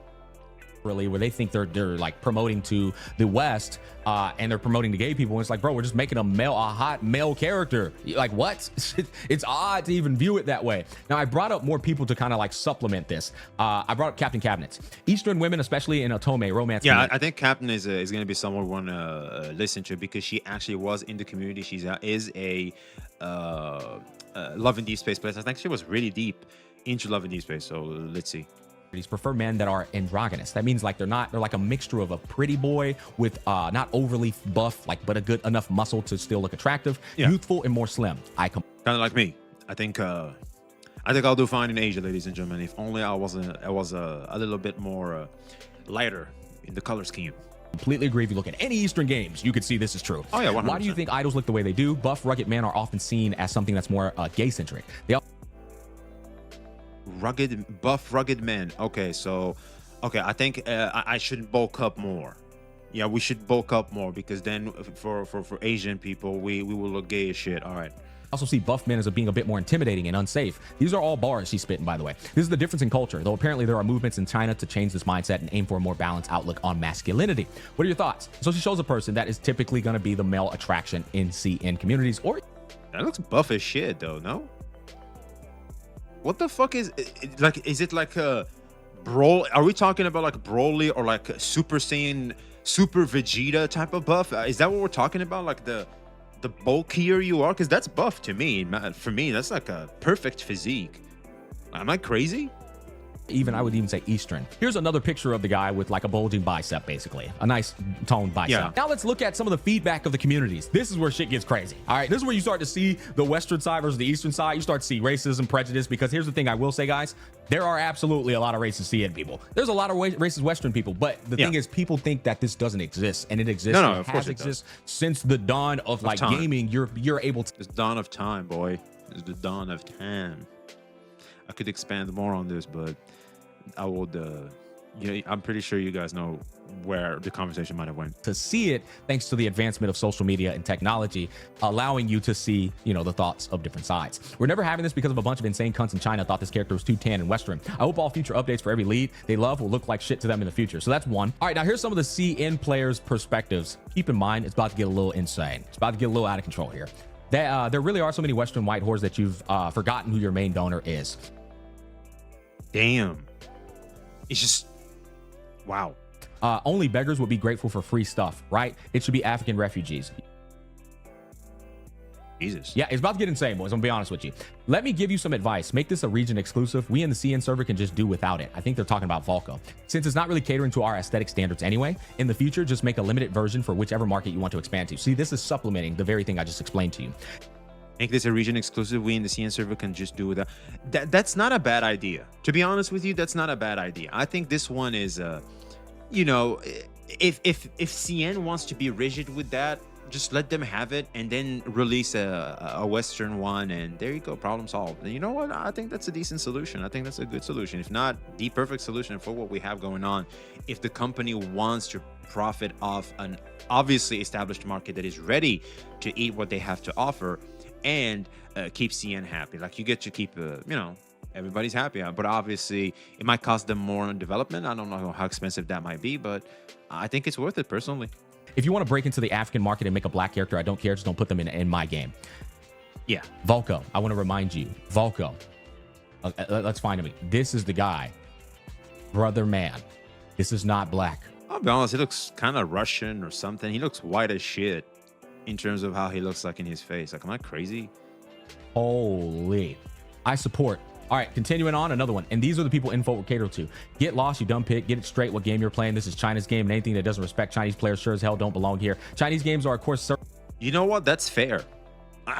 Really, where they think they're like promoting to the West, and they're promoting to gay people, and it's like, bro, we're just making a hot male character. Like, what? It's odd to even view it that way. Now, I brought up more people to kind of like supplement this. I brought up Captain Cabinets. Eastern women, especially in Otome romance. Yeah, I think Captain is going to be someone we want to listen to because she actually was in the community. She is a Love and Deepspace player. I think she was really deep into Love and Deepspace. So let's see. Prefer men that are androgynous. That means like they're like a mixture of a pretty boy with not overly buff, like but a good enough muscle to still look attractive, youthful and more slim. Kind of like me. I think I'll do fine in Asia, ladies and gentlemen. If only I was a little bit more lighter in the color scheme. Completely agree. If you look at any Eastern games, you could see this is true. Oh yeah, 100%. Why do you think idols look the way they do? Buff, rugged men are often seen as something that's more gay-centric. Rugged men. Okay, so I think I should bulk up more. Yeah, we should bulk up more because then for Asian people, we will look gay as shit. All right. Also see buff men as being a bit more intimidating and unsafe. These are all bars she's spitting, by the way. This is the difference in culture, though apparently there are movements in China to change this mindset and aim for a more balanced outlook on masculinity. What are your thoughts? So she shows a person that is typically going to be the male attraction in CN communities. Or that looks buff as shit, though. No. What the fuck is it, like? Is it like a Broly? Are we talking about like Broly or like Super Saiyan, Super Vegeta type of buff? Is that what we're talking about? Like the bulkier you are, because that's buff to me. For me, that's like a perfect physique. Am I crazy? I would even say Eastern. Here's another picture of the guy with like a bulging bicep, basically. A nice toned bicep. Yeah. Now let's look at some of the feedback of the communities. This is where shit gets crazy. All right, this is where you start to see the Western side versus the Eastern side. You start to see racism, prejudice, because here's the thing I will say, guys. There are absolutely a lot of racist CN people. There's a lot of racist Western people, but the thing is, people think that this doesn't exist, and it exists. No, of course it exists since the dawn of like time. Gaming. You're able to. It's dawn of time, boy. It's the dawn of time. I could expand more on this, but I would. I'm pretty sure you guys know where the conversation might have went. To see it, thanks to the advancement of social media and technology, allowing you to see, the thoughts of different sides. We're never having this because of a bunch of insane cunts in China thought this character was too tan and Western. I hope all future updates for every lead they love will look like shit to them in the future. So that's one. All right, now here's some of the CN players' perspectives. Keep in mind, it's about to get a little insane. It's about to get a little out of control here. There really are so many Western white whores that you've forgotten who your main donor is. Damn. It's just, wow. Only beggars would be grateful for free stuff, right? It should be African refugees. Jesus. Yeah, it's about to get insane, boys. I'm gonna be honest with you. Let me give you some advice. Make this a region exclusive. We in the CN server can just do without it. I think they're talking about Volco. Since it's not really catering to our aesthetic standards anyway, in the future, just make a limited version for whichever market you want to expand to. See, this is supplementing the very thing I just explained to you. Make this a region exclusive. We in the CN server can just do without. That's not a bad idea. To be honest with you, that's not a bad idea. I think this one is, if CN wants to be rigid with that, just let them have it and then release a Western one, and there you go, problem solved. And you know what? I think that's a decent solution. I think that's a good solution, if not the perfect solution for what we have going on. If the company wants to profit off an obviously established market that is ready to eat what they have to offer, and keep CN happy. Like you get to keep, everybody's happy. But obviously, it might cost them more in development. I don't know how expensive that might be, but I think it's worth it personally. If you want to break into the African market and make a black character, I don't care. Just don't put them in my game. Yeah. Volko, I want to remind you, Volko, let's find him. This is the guy. Brother man. This is not black. I'll be honest, he looks kind of Russian or something. He looks white as shit in terms of how he looks like in his face. Like, am I crazy? Holy. I support. All right, continuing on, another one. And these are the people info will cater to. Get lost, you dumb pig. Get it straight what game you're playing. This is China's game, and anything that doesn't respect Chinese players sure as hell don't belong here. Chinese games are, of course, you know what? That's fair.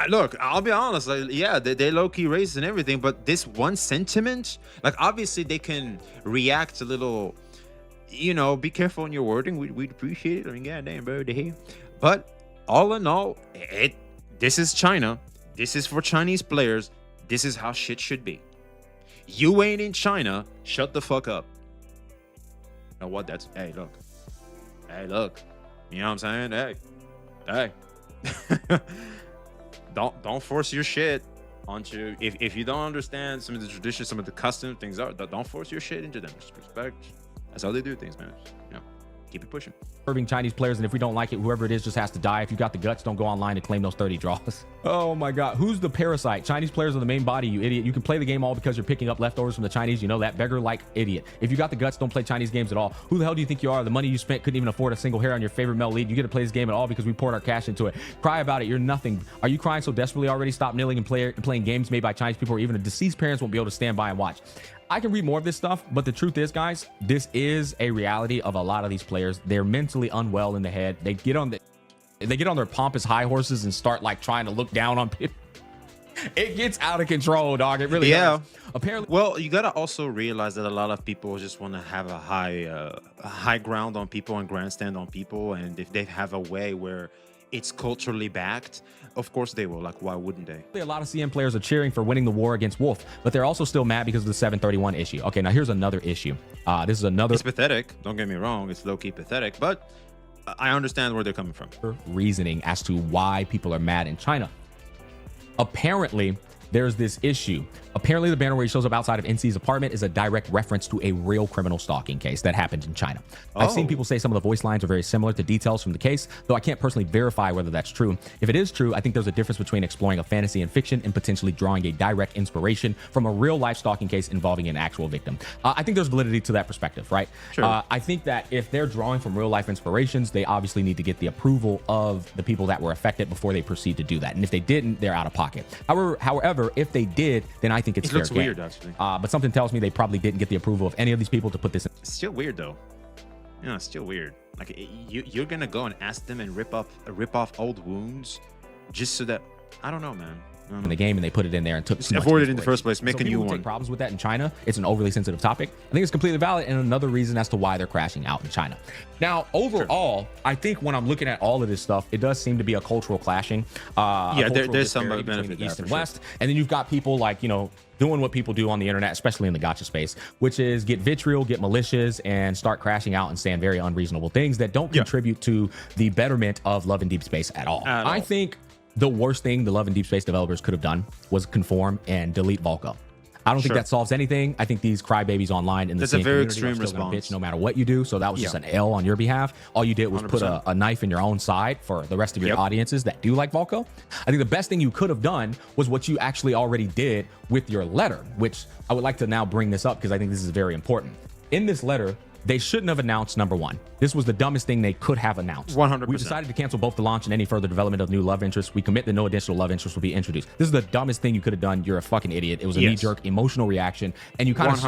Look, I'll be honest. Like, yeah, they low-key racist and everything, but this one sentiment, like, obviously they can react a little, be careful in your wording. We'd appreciate it. I mean, goddamn, bro, the hell. But all in all, this is China. This is for Chinese players. This is how shit should be. You ain't in China. Shut the fuck up. You know what? Hey, look. You know what I'm saying? Hey. Don't force your shit onto. If you don't understand some of the traditions, some of the customs, don't force your shit into them. Just respect. That's how they do things, man. Keep it pushing. Serving Chinese players, and if we don't like it, whoever it is just has to die. If you got the guts, don't go online and claim those 30 draws. Oh my god, who's the parasite? Chinese players are the main body, you idiot. You can play the game all because you're picking up leftovers from the Chinese. You know that beggar like idiot. If you got the guts, don't play Chinese games at all. Who the hell do you think you are? The money you spent couldn't even afford a single hair on your favorite male lead. You get to play this game at all because we poured our cash into it. Cry about it. You're nothing. Are you crying so desperately already? Stop kneeling and playing games made by Chinese people, or even a deceased parents won't be able to stand by and watch. I can read more of this stuff, but the truth is, guys, this is a reality of a lot of these players. They're mentally unwell in the head. They get on their pompous high horses and start like trying to look down on people. It gets out of control, dog. It really does. Apparently, well, you gotta also realize that a lot of people just want to have a high ground on people and grandstand on people, and if they have a way where it's culturally backed, of course they will. Like, why wouldn't they? A lot of CM players are cheering for winning the war against Wolf, but they're also still mad because of the 731 issue. Okay, now here's another issue. This is another. It's pathetic. Don't get me wrong. It's low-key pathetic, but I understand where they're coming from. Reasoning as to why people are mad in China. Apparently, there's this issue. Apparently, the banner where he shows up outside of NC's apartment is a direct reference to a real criminal stalking case that happened in China. I've seen people say some of the voice lines are very similar to details from the case, though I can't personally verify whether that's true. If it is true, I think there's a difference between exploring a fantasy and fiction and potentially drawing a direct inspiration from a real life stalking case involving an actual victim. I think there's validity to that perspective, right? Sure. I think that if they're drawing from real life inspirations, they obviously need to get the approval of the people that were affected before they proceed to do that. And if they didn't, they're out of pocket. However, if they did, then I think it's fair game. Weird, actually. But something tells me they probably didn't get the approval of any of these people to put this in. It's still weird, though. It's still weird. Like, you're gonna go and ask them and rip off old wounds just so that, I don't know, man. In the game, and they put it in there and took avoid it in the first place. Make a new one. Take problems with that in China. It's an overly sensitive topic. I think it's completely valid, and another reason as to why they're crashing out in China. Now, overall, I think when I'm looking at all of this stuff, it does seem to be a cultural clashing. There's some benefit between the there, East and for West, sure. and then you've got people like doing what people do on the internet, especially in the gacha space, which is get vitriol, get malicious, and start crashing out and saying very unreasonable things that don't contribute to the betterment of Love and Deepspace at all. I think the worst thing the Love and Deepspace developers could have done was conform and delete Volko. I don't think that solves anything. I think these crybabies online in the same community are still gonna bitch no matter what you do. So that was just an L on your behalf. All you did was 100%. Put a knife in your own side for the rest of your audiences that do like Volko. I think the best thing you could have done was what you actually already did with your letter, which I would like to now bring this up because I think this is very important. In this letter, they shouldn't have announced number one. This was the dumbest thing they could have announced. 100%. We decided to cancel both the launch and any further development of new love interests. We commit that no additional love interests will be introduced. This is the dumbest thing you could have done. You're a fucking idiot. It was a knee-jerk emotional reaction, and you kind of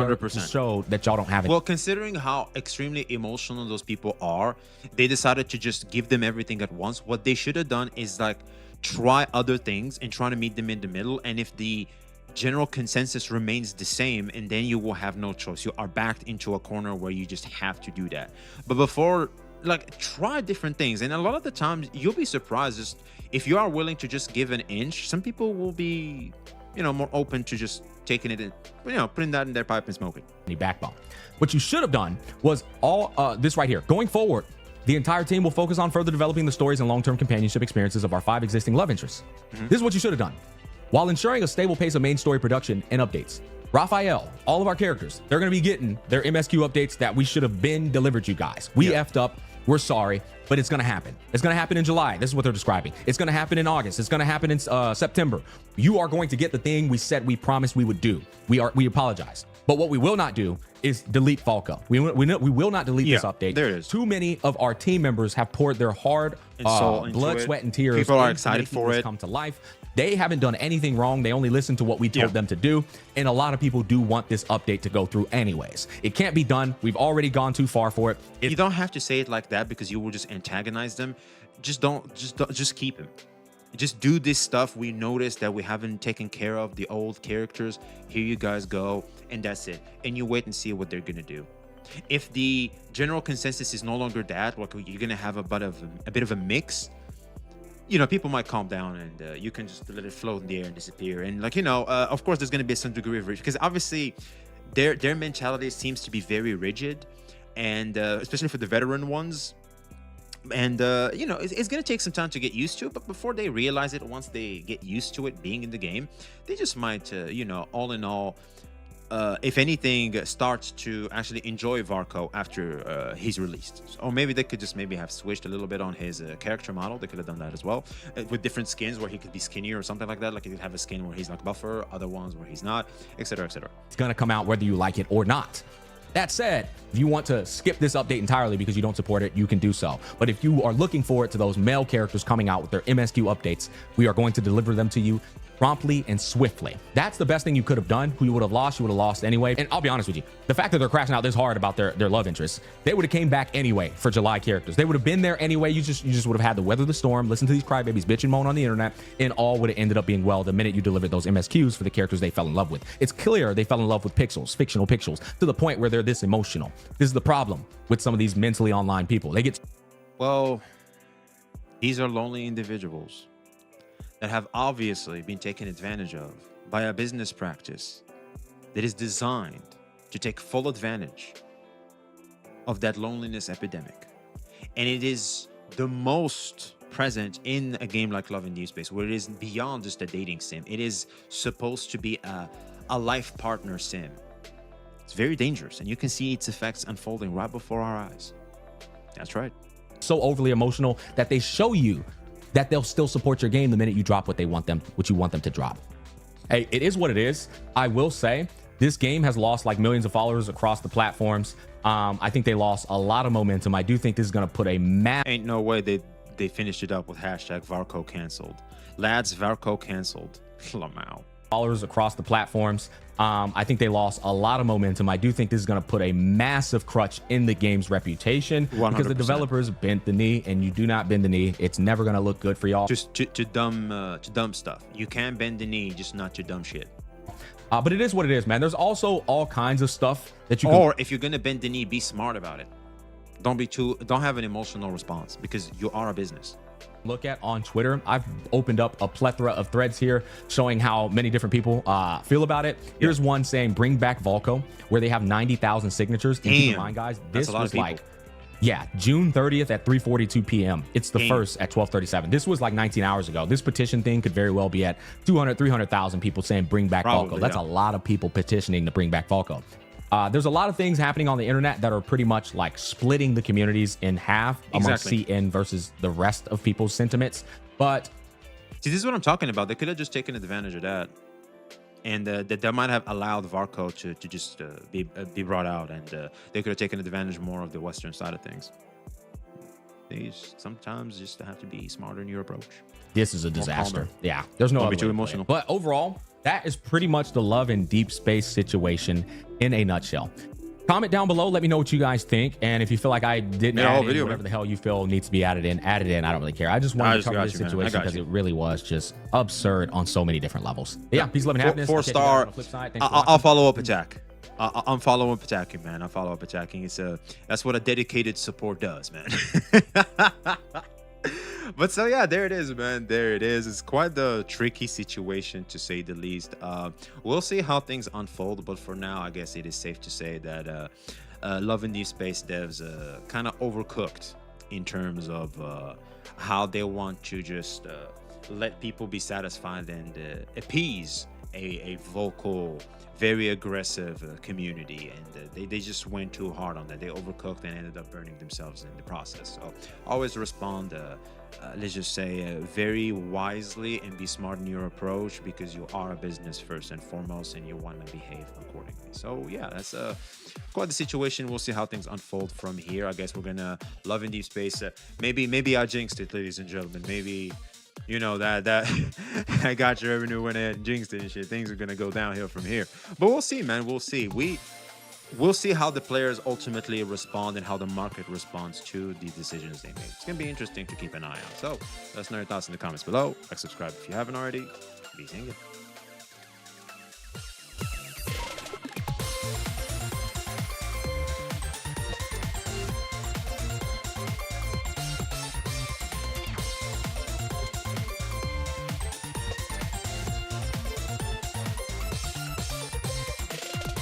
showed that y'all don't have it. Well, considering how extremely emotional those people are, they decided to just give them everything at once. What they should have done is like try other things and try to meet them in the middle. And if the general consensus remains the same, and then you will have no choice. You are backed into a corner where you just have to do that. But before, like, try different things, and a lot of the times you'll be surprised just if you are willing to just give an inch. Some people will be, more open to just taking it in, putting that in their pipe and smoking. Backbone. What you should have done was all this right here. Going forward, The entire team will focus on further developing the stories and long-term companionship experiences of our 5 existing love interests. This is what you should have done. While ensuring a stable pace of main story production and updates. Raphael, all of our characters, they're going to be getting their MSQ updates that we should have been delivered you guys. We effed up. We're sorry, but it's going to happen. It's going to happen in July. This is what they're describing. It's going to happen in August. It's going to happen in September. You are going to get the thing we said we promised we would do. We apologize. But what we will not do is delete Falco. We will not delete this update. There it is. Too many of our team members have poured their hard blood, sweat, and tears. People are excited for it. Come to life. They haven't done anything wrong. They only listened to what we told them to do. And a lot of people do want this update to go through anyways. It can't be done. We've already gone too far for it. You don't have to say it like that because you will just antagonize them. Just keep him. Just do this stuff. We noticed that we haven't taken care of the old characters. Here you guys go. And that's it. And you wait and see what they're going to do. If the general consensus is no longer that, like you're going to have a bit of a mix, you know, people might calm down and you can just let it float in the air and disappear. And like, you know, of course, there's going to be some degree of rigid because obviously their mentality seems to be very rigid, and especially for the veteran ones. And you know, it's going to take some time to get used to it, but before they realize it, once they get used to it being in the game, they just might you know, all in all, if anything, start to actually enjoy Varco after he's released. Or maybe they could just have switched a little bit on his character model. They could have done that as well, with different skins where he could be skinnier or something like that. Like he could have a skin where he's like buffer, other ones where he's not, etc., etc. It's going to come out whether you like it or not. That said, if you want to skip this update entirely because you don't support it, you can do so. But if you are looking forward to those male characters coming out with their MSQ updates, we are going to deliver them to you promptly and swiftly. That's the best thing you could have done. Who you would have lost anyway. And I'll be honest with you, the fact that they're crashing out this hard about their love interests, they would have came back anyway for July characters. They would have been there anyway. You just would have had to weather the storm, listen to these crybabies bitch and moan on the internet, and all would have ended up being well the minute you delivered those MSQs for the characters they fell in love with. It's clear they fell in love with pixels, fictional pixels, to the point where they're this emotional. This is the problem with some of these mentally online people. They get... Well, these are lonely individuals that have obviously been taken advantage of by a business practice that is designed to take full advantage of that loneliness epidemic. And it is the most present in a game like Love and Deepspace, where it is beyond just a dating sim. It is supposed to be a life partner sim. It's very dangerous, and you can see its effects unfolding right before our eyes. That's right. So overly emotional that they show you that they'll still support your game the minute you drop what you want them to drop. Hey, it is what it is. I will say this game has lost like millions of followers across the platforms. I think they lost a lot of momentum. I do think this is going to put a Ain't no way they finished it up with hashtag Varco canceled. Lads, Varco canceled. Lamau. Followers across the platforms. I think they lost a lot of momentum. I do think this is going to put a massive crutch in the game's reputation 100%. Because the developers bent the knee, and you do not bend the knee. It's never going to look good for y'all. Just to dumb stuff. You can bend the knee, just not to dumb shit. But it is what it is, man. There's also all kinds of stuff that you can... Or if you're going to bend the knee, be smart about it. Don't have an emotional response, because you are a business. Look at on Twitter. I've opened up a plethora of threads here showing how many different people feel about it. Here's one saying bring back Volko, where they have 90,000 signatures. And keep in mind, guys, this was like, June 30th at 3:42 p.m. It's the first at 12:37. This was like 19 hours ago. This petition thing could very well be at 200, 300,000 people saying bring back Volko. That's a lot of people petitioning to bring back Volko. There's a lot of things happening on the internet that are pretty much like splitting the communities in half amongst CN versus the rest of people's sentiments. But see, this is what I'm talking about. They could have just taken advantage of that, and that might have allowed Varco to just be brought out, and they could have taken advantage more of the Western side of things. They sometimes just have to be smarter in your approach. This is a disaster. Yeah, there's no other way to play it. But overall, that is pretty much the Love and Deepspace situation in a nutshell. Comment down below. Let me know what you guys think. And if you feel like I didn't add in whatever the hell you feel needs to be added in. I don't really care. I just wanted to cover this situation because it really was just absurd on so many different levels. But yeah, peace, love, and happiness. 4-star. I'll follow up attack. I'm following up attacking, man. I follow up attacking. That's what a dedicated support does, man. But so yeah, there it is, man. There it is. It's quite the tricky situation, to say the least. We'll see how things unfold, but for now, I guess it is safe to say that Love and Deepspace devs kind of overcooked in terms of how they want to just let people be satisfied and appease a vocal, very aggressive community, and they just went too hard on that. They overcooked and ended up burning themselves in the process. So always respond, let's just say, very wisely, and be smart in your approach, because you are a business first and foremost, and you want to behave accordingly. So yeah, that's quite the situation. We'll see how things unfold from here. I guess we're gonna Love and Deepspace. Maybe I jinxed it, ladies and gentlemen. Maybe, you know, that I got your revenue when I jinxed it and shit. Things are gonna go downhill from here. But we'll see, man. We'll see. We'll see how the players ultimately respond and how the market responds to the decisions they make. It's gonna be interesting to keep an eye on. So let us know your thoughts in the comments below. Like, subscribe if you haven't already. Be seeing you.